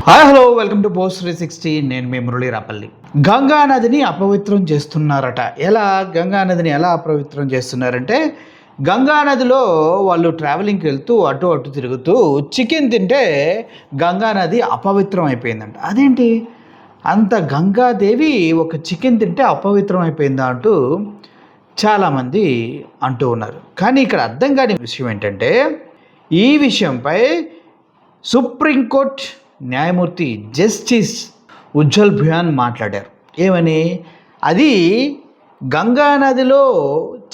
Hi hello welcome to post 360. నేను మీ మురళీ రాపల్లి. గంగా నదిని అపవిత్రం చేస్తున్నారట. గంగా నదిని ఎలా అపవిత్రం చేస్తున్నారంటే, గంగా నదిలో వాళ్ళు ట్రావెలింగ్కి వెళ్తూ అటు తిరుగుతూ చికెన్ తింటే గంగా నది అపవిత్రం అయిపోయిందంట. అదేంటి, అంత గంగాదేవి ఒక చికెన్ తింటే అపవిత్రం అయిపోయిందా అంటూ చాలామంది అంటూ ఉన్నారు. కానీ ఇక్కడ అర్థం కాని విషయం ఏంటంటే, ఈ విషయంపై సుప్రీంకోర్టు న్యాయమూర్తి జస్టిస్ ఉజ్జల్ భుయాన్ మాట్లాడారు. ఏమని? అది గంగా నదిలో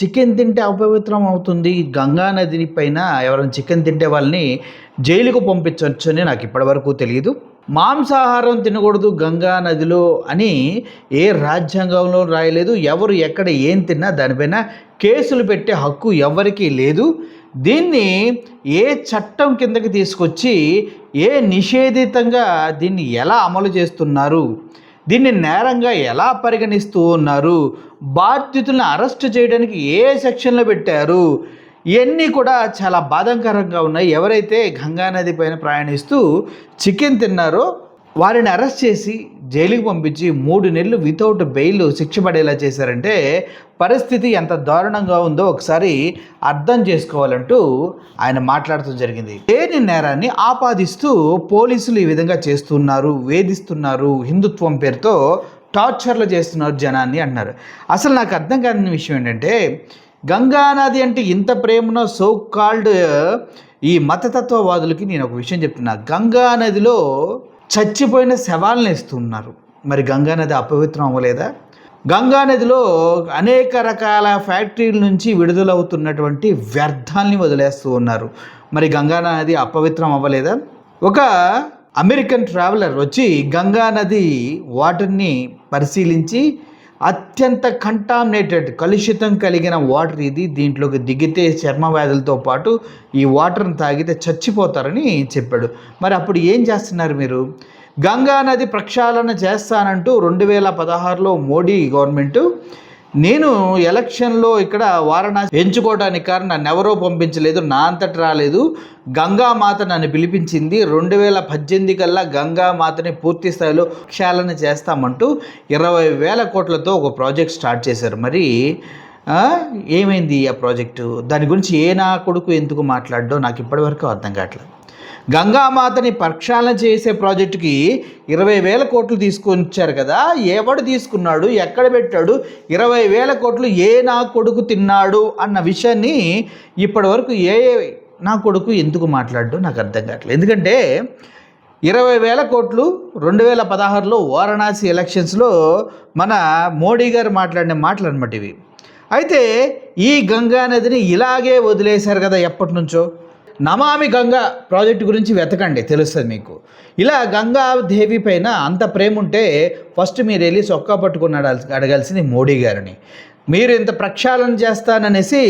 చికెన్ తింటే అపవిత్రం అవుతుంది, గంగా నది పైన ఎవరైనా చికెన్ తింటే వాళ్ళని జైలుకు పంపించవచ్చు అని నాకు ఇప్పటివరకు తెలియదు. మాంసాహారం తినకూడదు గంగా నదిలో అని ఏ రాజ్యాంగంలో రాయలేదు. ఎవరు ఎక్కడ ఏం తిన్నా దానిపైన కేసులు పెట్టే హక్కు ఎవరికీ లేదు. దీన్ని ఏ చట్టం కిందకి తీసుకొచ్చి ఏ నిషేధితంగా దీన్ని ఎలా అమలు చేస్తున్నారు, దీన్ని నేరంగా ఎలా పరిగణిస్తూ ఉన్నారు, బాధ్యతలను అరెస్ట్ చేయడానికి ఏ సెక్షన్లో పెట్టారు, ఇవన్నీ కూడా చాలా బాధాకరంగా ఉన్నాయి. ఎవరైతే గంగా నది పైన ప్రయాణిస్తూ చికెన్ తిన్నారో వారిని అరెస్ట్ చేసి జైలుకి పంపించి 3 నెలలు వితౌట్ బెయిల్ శిక్ష పడేలా చేశారంటే పరిస్థితి ఎంత దారుణంగా ఉందో ఒకసారి అర్థం చేసుకోవాలంటూ ఆయన మాట్లాడుతూ జరిగింది. లేని నేరాన్ని ఆపాదిస్తూ పోలీసులు ఈ విధంగా చేస్తున్నారు, వేధిస్తున్నారు, హిందుత్వం పేరుతో టార్చర్లు చేస్తున్నారు జనాన్ని అన్నారు. అసలు నాకు అర్థం కాని విషయం ఏంటంటే, గంగా నది అంటే ఇంత ప్రేమనో సో కాల్డ్ ఈ మతతత్వవాదులకి నేను ఒక విషయం చెప్తున్నా. గంగా నదిలో చచ్చిపోయిన శవాలను వేస్తున్నారు. మరి గంగా నది అపవిత్రం అవ్వలేదా? గంగా నదిలో అనేక రకాల ఫ్యాక్టరీల నుంచి విడుదలవుతున్నటువంటి వ్యర్థాలని వదిలేస్తూ ఉన్నారు. మరి గంగా నది అపవిత్రం అవ్వలేదా? ఒక అమెరికన్ ట్రావెలర్ వచ్చి గంగా నది వాటర్ని పరిశీలించి అత్యంత కలుషితం కలిగిన వాటర్ ఇది, దీంట్లోకి దిగితే చర్మ వ్యాధులతో పాటు ఈ వాటర్ని తాగితే చచ్చిపోతారని చెప్పాడు. మరి అప్పుడు ఏం చేస్తున్నారు మీరు? గంగా నది ప్రక్షాళన చేస్తానంటూ 2016లో మోడీ గవర్నమెంటు, నేను ఎలక్షన్లో ఇక్కడ వారణాసి ఎంచుకోవడానికి కారణం నన్ను ఎవరో పంపించలేదు, నా అంతట రాలేదు, గంగామాత నన్ను పిలిపించింది, 2018 కల్లా గంగామాతని పూర్తి స్థాయిలో ప్రక్షాళన చేస్తామంటూ 20,000 కోట్లతో ఒక ప్రాజెక్ట్ స్టార్ట్ చేశారు. మరి ఏమైంది ఆ ప్రాజెక్టు? దాని గురించి నా కొడుకు ఎందుకు మాట్లాడడో నాకు ఇప్పటివరకు అర్థం కావట్లేదు. గంగామాతని ప్రక్షాళన చేసే ప్రాజెక్టుకి 20,000 కోట్లు తీసుకొని వచ్చారు కదా, ఎవడు తీసుకున్నాడు, ఎక్కడ పెట్టాడు, 20,000 కోట్లు నా కొడుకు తిన్నాడు అన్న విషయాన్ని ఇప్పటివరకు నా కొడుకు ఎందుకు మాట్లాడడో నాకు అర్థం కావట్లేదు. ఎందుకంటే 20,000 కోట్లు 2016లో వారణాసి ఎలక్షన్స్లో మన మోడీ గారు మాట్లాడిన మాటలు అనమాట ఇవి. అయితే ఈ గంగా నదిని ఇలాగే వదిలేశారు కదా ఎప్పటి నుంచో. నమామి గంగా ప్రాజెక్టు గురించి వెతకండి, తెలుస్తుంది మీకు. ఇలా గంగాదేవి పైన అంత ప్రేమ ఉంటే ఫస్ట్ మీరు వెళ్ళి చొక్కా పట్టుకుని అడగాల్సింది మోడీ గారిని. మీరు ఇంత ప్రక్షాళన చేస్తాననేసి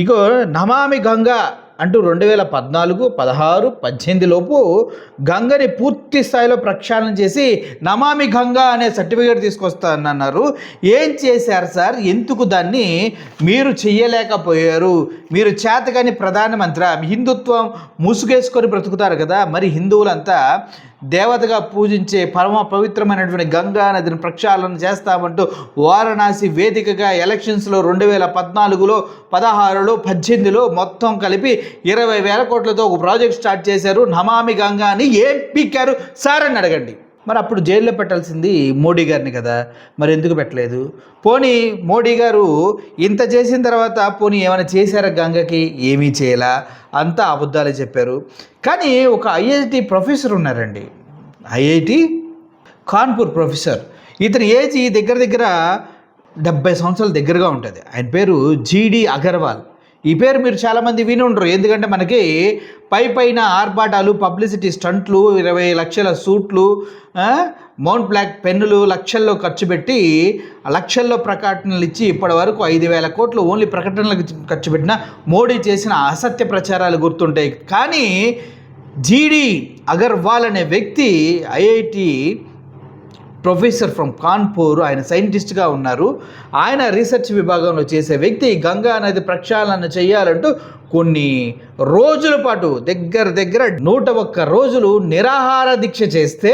ఇగో నమామి గంగా అంటూ 2014, 16, 18 లోపు గంగని పూర్తి స్థాయిలో ప్రక్షాళన చేసి నమామి గంగా అనే సర్టిఫికేట్ తీసుకొస్తానన్నారు. ఏం చేశారు సార్? ఎందుకు దాన్ని మీరు చెయ్యలేకపోయారు? మీరు చేతగాని ప్రధానమంత్రి, హిందుత్వం ముసుగేసుకొని బ్రతుకుతారు కదా. మరి హిందువులంతా దేవతగా పూజించే పరమ పవిత్రమైనటువంటి గంగా నదిని ప్రక్షాళన చేస్తామంటూ వారణాసి వేదికగా ఎలక్షన్స్లో 2014లో, 16లో, 18లో మొత్తం కలిపి 20,000 కోట్లతో ఒక ప్రాజెక్ట్ స్టార్ట్ చేశారు. నమామి గంగా అని ఏం పీకారు సార్ అని అడగండి. మరి అప్పుడు జైల్లో పెట్టాల్సింది మోడీ గారిని కదా, మరి ఎందుకు పెట్టలేదు? పోనీ మోడీ గారు ఇంత చేసిన తర్వాత పోనీ ఏమైనా చేశారా గంగకి? ఏమీ చేయలా, అంతా అబద్ధాలే చెప్పారు. కానీ ఒక ఐఐటి ప్రొఫెసర్ ఉన్నారండి, ఐఐటి కాన్పూర్ ప్రొఫెసర్. ఇతని ఏజ్ దగ్గర 70 సంవత్సరాల దగ్గరగా ఉంటుంది. ఆయన పేరు జీడి అగర్వాల్. ఈ పేరు మీరు చాలామంది విని ఉండరు, ఎందుకంటే మనకి పైన ఆర్భాటాలు, పబ్లిసిటీ స్టంట్లు, 20 లక్షల సూట్లు, మౌంట్ బ్లాక్ పెన్నులు లక్షల్లో ఖర్చు పెట్టి లక్షల్లో ప్రకటనలు ఇచ్చి ఇప్పటి వరకు 5,000 కోట్లు ఓన్లీ ప్రకటనలకు ఖర్చు పెట్టిన మోడీ చేసిన అసత్య ప్రచారాలు గుర్తుంటాయి. కానీ జీడి అగర్వాల్ అనే వ్యక్తి ఐఐటి ప్రొఫెసర్ ఫ్రమ్ కాన్పూర్, ఆయన సైంటిస్ట్గా ఉన్నారు. ఆయన రీసెర్చ్ విభాగంలో చేసే వ్యక్తి గంగా నది ప్రక్షాళన చేయాలంటూ కొన్ని రోజుల పాటు దగ్గర 101 రోజులు నిరాహార దీక్ష చేస్తే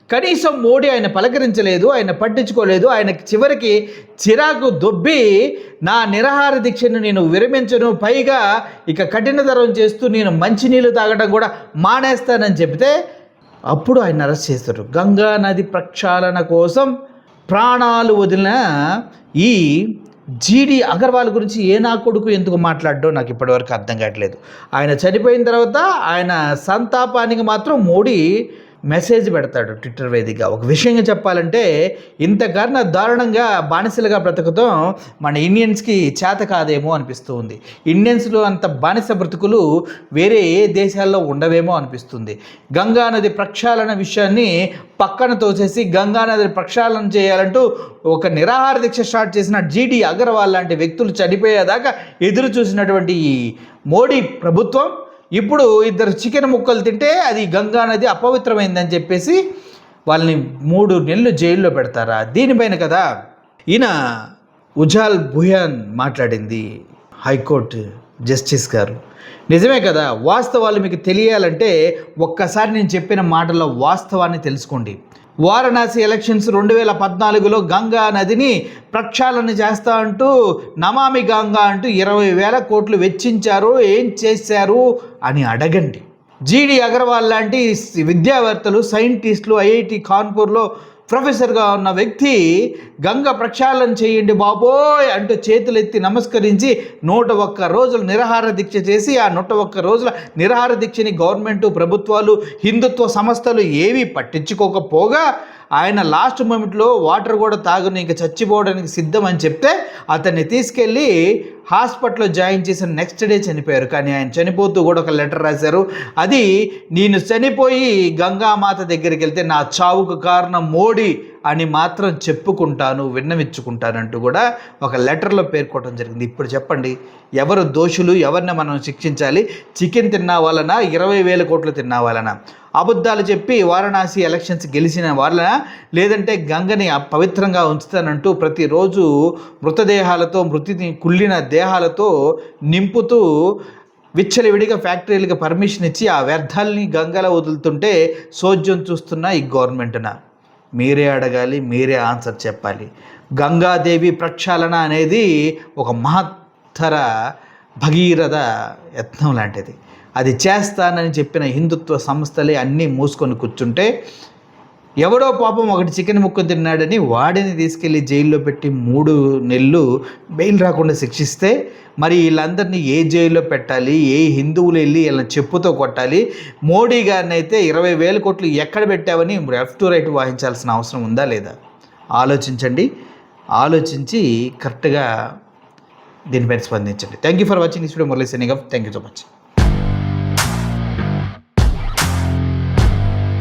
కనీసం మోడీ ఆయన పలకరించలేదు, ఆయన పట్టించుకోలేదు. ఆయనకి చివరికి చిరాకు దొబ్బి నా నిరాహార దీక్షను నేను విరమించను, పైగా ఇక కఠినతరం చేస్తూ నేను మంచినీళ్ళు తాగడం కూడా మానేస్తానని చెప్తే అప్పుడు ఆయన అరెస్ట్ చేస్తారు. గంగా నది ప్రక్షాళన కోసం ప్రాణాలు వదిలిన ఈ జీడి అగర్వాల్ గురించి ఏ నా కొడుకు ఎందుకు మాట్లాడడం నాకు ఇప్పటివరకు అర్థం కావట్లేదు. ఆయన చనిపోయిన తర్వాత ఆయన సంతాపానికి మాత్రం మోడీ మెసేజ్ పెడతాడు ట్విట్టర్ వేదికగా. ఒక విషయంగా చెప్పాలంటే ఇంతకన్నా దారుణంగా బానిసలుగా బ్రతుకుతాం మన ఇండియన్స్కి చేత కాదేమో అనిపిస్తూ ఉంది. ఇండియన్స్లో అంత బానిస బ్రతుకులు వేరే ఏ దేశాల్లో ఉండవేమో అనిపిస్తుంది. గంగా నది ప్రక్షాళన విషయాన్ని పక్కన తోసేసి గంగా నది ప్రక్షాళన చేయాలంటూ ఒక నిరాహార దీక్ష స్టార్ట్ చేసిన జీడి అగర్వాల్ లాంటి వ్యక్తులు చనిపోయేదాకా ఎదురు చూసినటువంటి ఈ మోడీ ప్రభుత్వం ఇప్పుడు 2 చికెన్ ముక్కలు తింటే అది గంగా నది అపవిత్రమైందని చెప్పేసి వాళ్ళని 3 నెలలు జైల్లో పెడతారా? దీనిపైన కదా ఈయన ఉజ్జాల్ భుయాన్ మాట్లాడింది, హైకోర్టు జస్టిస్ గారు. నిజమే కదా, వాస్తవాలు మీకు తెలియాలంటే ఒక్కసారి నేను చెప్పిన మాటల్లో వాస్తవాన్ని తెలుసుకోండి. వారణాసి ఎలక్షన్స్ 2014లో గంగా నదిని ప్రక్షాళన చేస్తా అంటూ నమామి గంగా అంటూ 20,000 కోట్లు వెచ్చించారు, ఏం చేశారు అని అడగండి. జీడి అగర్వాల్ లాంటి విద్యావేత్తలు, సైంటిస్టులు, ఐఐటి కాన్పూర్లో ప్రొఫెసర్గా ఉన్న వ్యక్తి గంగ ప్రక్షాళన చేయండి బాబోయ్ అంటూ చేతులెత్తి నమస్కరించి 101 రోజులు నిరాహార దీక్ష చేసి ఆ 101 రోజుల నిరాహార దీక్షని గవర్నమెంటు, ప్రభుత్వాలు, హిందుత్వ సంస్థలు ఏవి పట్టించుకోకపోగా ఆయన లాస్ట్ మూమెంట్లో వాటర్ కూడా తాగుని ఇంకా చచ్చిపోవడానికి సిద్ధం అని చెప్తే అతన్ని తీసుకెళ్ళి హాస్పిటల్లో జాయిన్ చేసిన నెక్స్ట్ డే చనిపోయారు. కానీ ఆయన చనిపోతూ కూడా ఒక లెటర్ రాశారు, అది నేను చనిపోయి గంగామాత దగ్గరికి వెళ్తే నా చావుకు కారణం మోడీ అని మాత్రం చెప్పుకుంటాను, విన్నవించుకుంటానంటూ కూడా ఒక లెటర్లో పేర్కోవడం జరిగింది. ఇప్పుడు చెప్పండి, ఎవరు దోషులు, ఎవరిని మనం శిక్షించాలి? చికెన్ తిన్నా వలన, 20,000 కోట్లు తిన్నా వలన, అబద్ధాలు చెప్పి వారణాసి ఎలక్షన్స్ గెలిచిన వాళ్ళ, లేదంటే గంగని పవిత్రంగా ఉంచుతానంటూ ప్రతిరోజు మృతదేహాలతో, కుళ్ళిన దేహాలతో నింపుతూ విచ్చలవిడిగా ఫ్యాక్టరీలకు పర్మిషన్ ఇచ్చి ఆ వ్యర్థాలని గంగలో వదులుతుంటే సోద్యం చూస్తున్న ఈ గవర్నమెంట్న మీరే అడగాలి, మీరే ఆన్సర్ చెప్పాలి. గంగాదేవి ప్రక్షాళన అనేది ఒక మహత్తర భగీరథ యత్నం లాంటిది. అది చేస్తానని చెప్పిన హిందుత్వ సంస్థలే అన్నీ మూసుకొని కూర్చుంటే ఎవడో పాపం ఒకటి చికెన్ ముక్క తిన్నాడని వాడిని తీసుకెళ్ళి జైల్లో పెట్టి 3 నెలలు బెయిల్ రాకుండా శిక్షిస్తే మరి వీళ్ళందరినీ ఏ జైల్లో పెట్టాలి? ఏ హిందువులు వెళ్ళి వీళ్ళని చెప్పుతో కొట్టాలి? మోడీ గారిని అయితే 20,000 కోట్లు ఎక్కడ పెట్టావని లెఫ్ట్ టు రైట్ వాయించాల్సిన అవసరం ఉందా లేదా? ఆలోచించండి, ఆలోచించి కరెక్ట్గా దీనిపైన స్పందించండి. Thank you for watching this video. Murali signing off. Thank you so much.